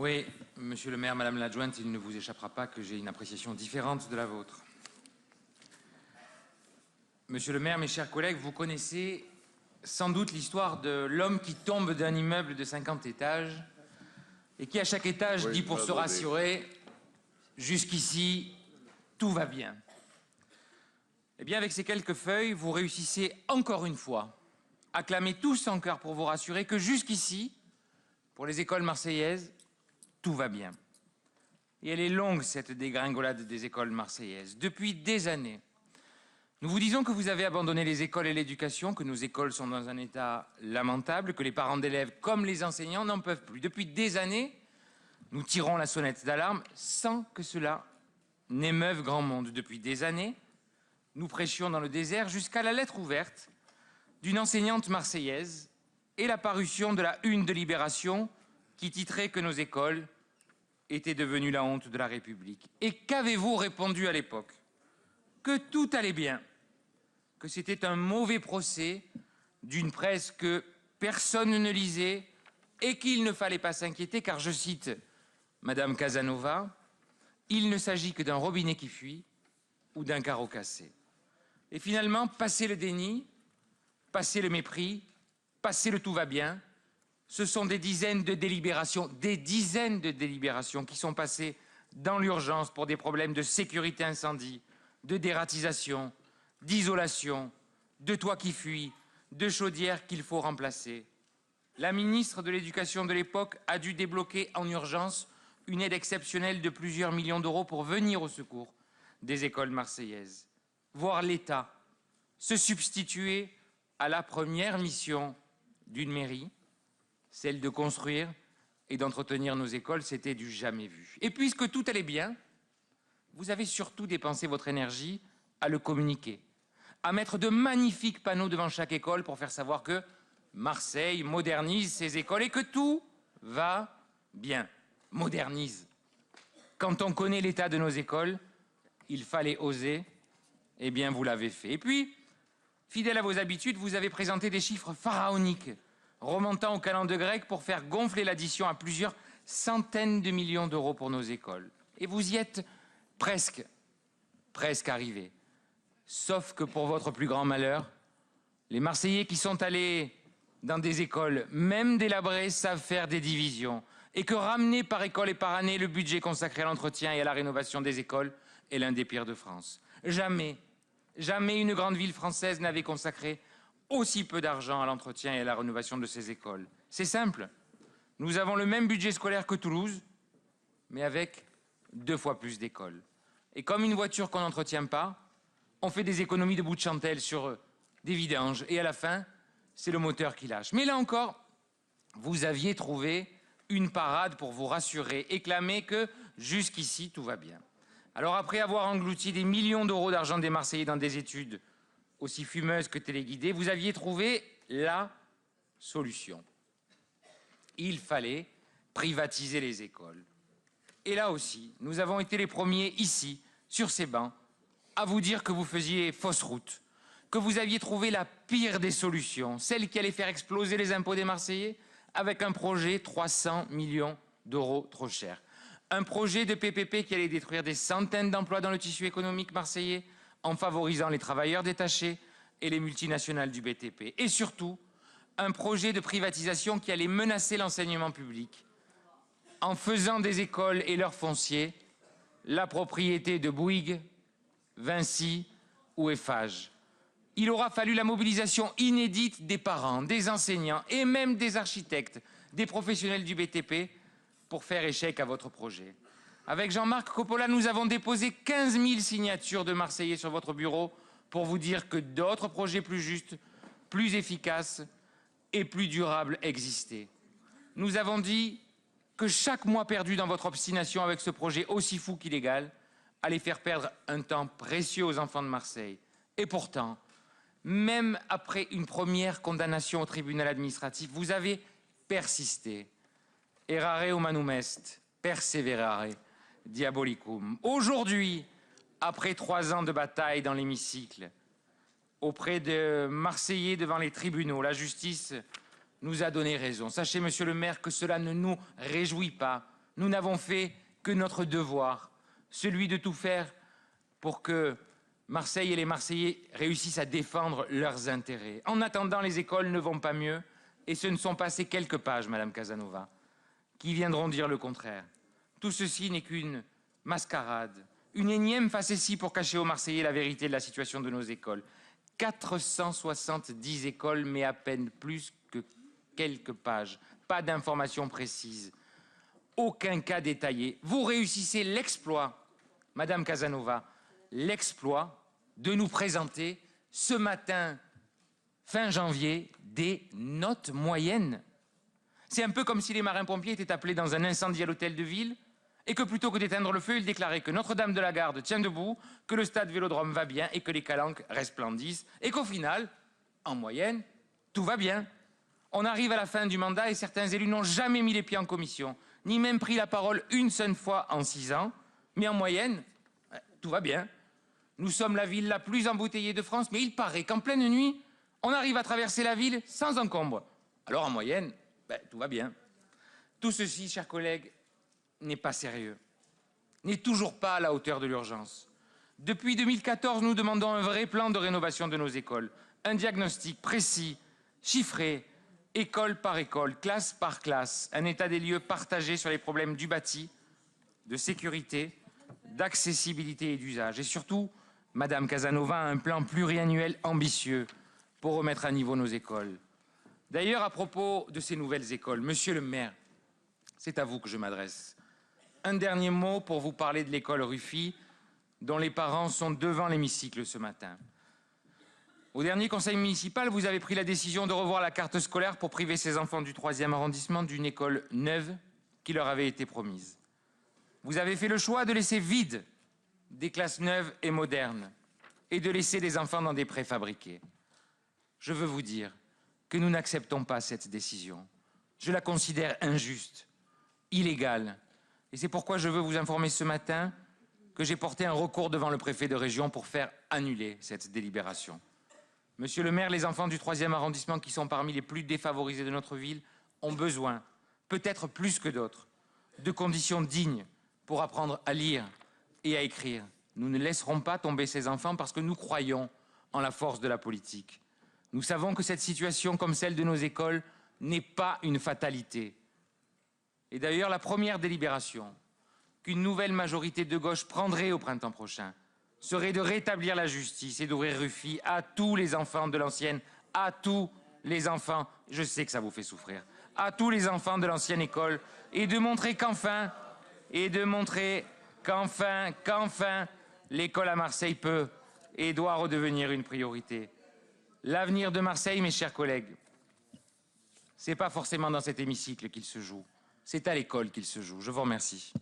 Oui, monsieur le maire, madame l'adjointe, il ne vous échappera pas que j'ai une appréciation différente de la vôtre. Monsieur le maire, mes chers collègues, vous connaissez sans doute l'histoire de l'homme qui tombe d'un immeuble de 50 étages et qui, à chaque étage, dit pour se rassurer « Jusqu'ici, tout va bien ». Eh bien, avec ces quelques feuilles, vous réussissez encore une fois à clamer tous en chœur pour vous rassurer que jusqu'ici, pour les écoles marseillaises, tout va bien. Et elle est longue, cette dégringolade des écoles marseillaises. Depuis des années, nous vous disons que vous avez abandonné les écoles et l'éducation, que nos écoles sont dans un état lamentable, que les parents d'élèves comme les enseignants n'en peuvent plus. Depuis des années, nous tirons la sonnette d'alarme sans que cela n'émeuve grand monde. Depuis des années, nous prêchions dans le désert jusqu'à la lettre ouverte d'une enseignante marseillaise et la parution de la une de Libération qui titrait que nos écoles étaient devenues la honte de la République. Et qu'avez-vous répondu à l'époque? Que tout allait bien, que c'était un mauvais procès d'une presse que personne ne lisait et qu'il ne fallait pas s'inquiéter car, je cite Madame Casanova, « il ne s'agit que d'un robinet qui fuit ou d'un carreau cassé ». Et finalement, passé le déni, passé le mépris, passé le tout va bien, ce sont des dizaines de délibérations qui sont passées dans l'urgence pour des problèmes de sécurité incendie, de dératisation, d'isolation, de toits qui fuient, de chaudières qu'il faut remplacer. La ministre de l'Éducation de l'époque a dû débloquer en urgence une aide exceptionnelle de plusieurs millions d'euros pour venir au secours des écoles marseillaises. Voir l'État se substituer à la première mission d'une mairie, celle de construire et d'entretenir nos écoles, c'était du jamais vu. Et puisque tout allait bien, vous avez surtout dépensé votre énergie à le communiquer, à mettre de magnifiques panneaux devant chaque école pour faire savoir que Marseille modernise ses écoles et que tout va bien. Modernise. Quand on connaît l'état de nos écoles, il fallait oser, eh bien vous l'avez fait. Et puis, fidèle à vos habitudes, vous avez présenté des chiffres pharaoniques, remontant au calendrier grec pour faire gonfler l'addition à plusieurs centaines de millions d'euros pour nos écoles. Et vous y êtes presque arrivé. Sauf que pour votre plus grand malheur, les Marseillais qui sont allés dans des écoles, même délabrées, savent faire des divisions. Et que ramener par école et par année le budget consacré à l'entretien et à la rénovation des écoles est l'un des pires de France. Jamais une grande ville française n'avait consacré aussi peu d'argent à l'entretien et à la rénovation de ses écoles. C'est simple, nous avons le même budget scolaire que Toulouse, mais avec 2 fois plus d'écoles. Et comme une voiture qu'on n'entretient pas, on fait des économies de bout de chandelle sur des vidanges, et à la fin, c'est le moteur qui lâche. Mais là encore, vous aviez trouvé une parade pour vous rassurer et clamer que jusqu'ici, tout va bien. Alors après avoir englouti des millions d'euros d'argent des Marseillais dans des études aussi fumeuses que téléguidées, vous aviez trouvé la solution. Il fallait privatiser les écoles. Et là aussi, nous avons été les premiers ici, sur ces bancs, à vous dire que vous faisiez fausse route, que vous aviez trouvé la pire des solutions, celle qui allait faire exploser les impôts des Marseillais avec un projet 300 millions d'euros trop cher. Un projet de PPP qui allait détruire des centaines d'emplois dans le tissu économique marseillais en favorisant les travailleurs détachés et les multinationales du BTP. Et surtout, un projet de privatisation qui allait menacer l'enseignement public en faisant des écoles et leurs fonciers la propriété de Bouygues, Vinci ou Eiffage. Il aura fallu la mobilisation inédite des parents, des enseignants et même des architectes, des professionnels du BTP pour faire échec à votre projet. Avec Jean-Marc Coppola, nous avons déposé 15 000 signatures de Marseillais sur votre bureau pour vous dire que d'autres projets plus justes, plus efficaces et plus durables existaient. Nous avons dit que chaque mois perdu dans votre obstination avec ce projet aussi fou qu'illégal allait faire perdre un temps précieux aux enfants de Marseille. Et pourtant, même après une première condamnation au tribunal administratif, vous avez persisté. Errare humanum est, perseverare diabolicum. Aujourd'hui, après 3 ans de bataille dans l'hémicycle, auprès de Marseillais devant les tribunaux, la justice nous a donné raison. Sachez, monsieur le maire, que cela ne nous réjouit pas, Nous n'avons fait que notre devoir, celui de tout faire pour que Marseille et les Marseillais réussissent à défendre leurs intérêts. En attendant, les écoles ne vont pas mieux et ce ne sont pas ces quelques pages, Madame Casanova, qui viendront dire le contraire. Tout ceci n'est qu'une mascarade, une énième facétie pour cacher aux Marseillais la vérité de la situation de nos écoles. 470 écoles, mais à peine plus que quelques pages. Pas d'informations précises. Aucun cas détaillé. Vous réussissez l'exploit, Madame Casanova, l'exploit de nous présenter ce matin, fin janvier, des notes moyennes. C'est un peu comme si les marins-pompiers étaient appelés dans un incendie à l'hôtel de ville et que plutôt que d'éteindre le feu, ils déclaraient que Notre-Dame de la Garde tient debout, que le stade Vélodrome va bien et que les calanques resplendissent et qu'au final, en moyenne, tout va bien. On arrive à la fin du mandat et certains élus n'ont jamais mis les pieds en commission, ni même pris la parole une seule fois en 6 ans, mais en moyenne, tout va bien. Nous sommes la ville la plus embouteillée de France, mais il paraît qu'en pleine nuit, on arrive à traverser la ville sans encombre. Alors en moyenne, tout va bien. Tout ceci, chers collègues, n'est pas sérieux, n'est toujours pas à la hauteur de l'urgence. Depuis 2014, nous demandons un vrai plan de rénovation de nos écoles, un diagnostic précis, chiffré, école par école, classe par classe, un état des lieux partagé sur les problèmes du bâti, de sécurité, d'accessibilité et d'usage. Et surtout, Madame Casanova, un plan pluriannuel ambitieux pour remettre à niveau nos écoles. D'ailleurs, à propos de ces nouvelles écoles, Monsieur le maire, c'est à vous que je m'adresse. Un dernier mot pour vous parler de l'école Ruffi, dont les parents sont devant l'hémicycle ce matin. Au dernier conseil municipal, vous avez pris la décision de revoir la carte scolaire pour priver ces enfants du 3e arrondissement d'une école neuve qui leur avait été promise. Vous avez fait le choix de laisser vides des classes neuves et modernes et de laisser des enfants dans des préfabriqués. Je veux vous dire que nous n'acceptons pas cette décision. Je la considère injuste, illégale. Et c'est pourquoi je veux vous informer ce matin que j'ai porté un recours devant le préfet de région pour faire annuler cette délibération. Monsieur le maire, les enfants du 3e arrondissement, qui sont parmi les plus défavorisés de notre ville, ont besoin, peut-être plus que d'autres, de conditions dignes pour apprendre à lire et à écrire. Nous ne laisserons pas tomber ces enfants parce que nous croyons en la force de la politique. Nous savons que cette situation, comme celle de nos écoles, n'est pas une fatalité. Et d'ailleurs, la première délibération qu'une nouvelle majorité de gauche prendrait au printemps prochain serait de rétablir la justice et d'ouvrir Ruffi à tous les enfants de l'ancienne, à tous les enfants, je sais que ça vous fait souffrir, à tous les enfants de l'ancienne école, et de montrer qu'enfin, l'école à Marseille peut et doit redevenir une priorité. L'avenir de Marseille, mes chers collègues, c'est pas forcément dans cet hémicycle qu'il se joue, c'est à l'école qu'il se joue. Je vous remercie.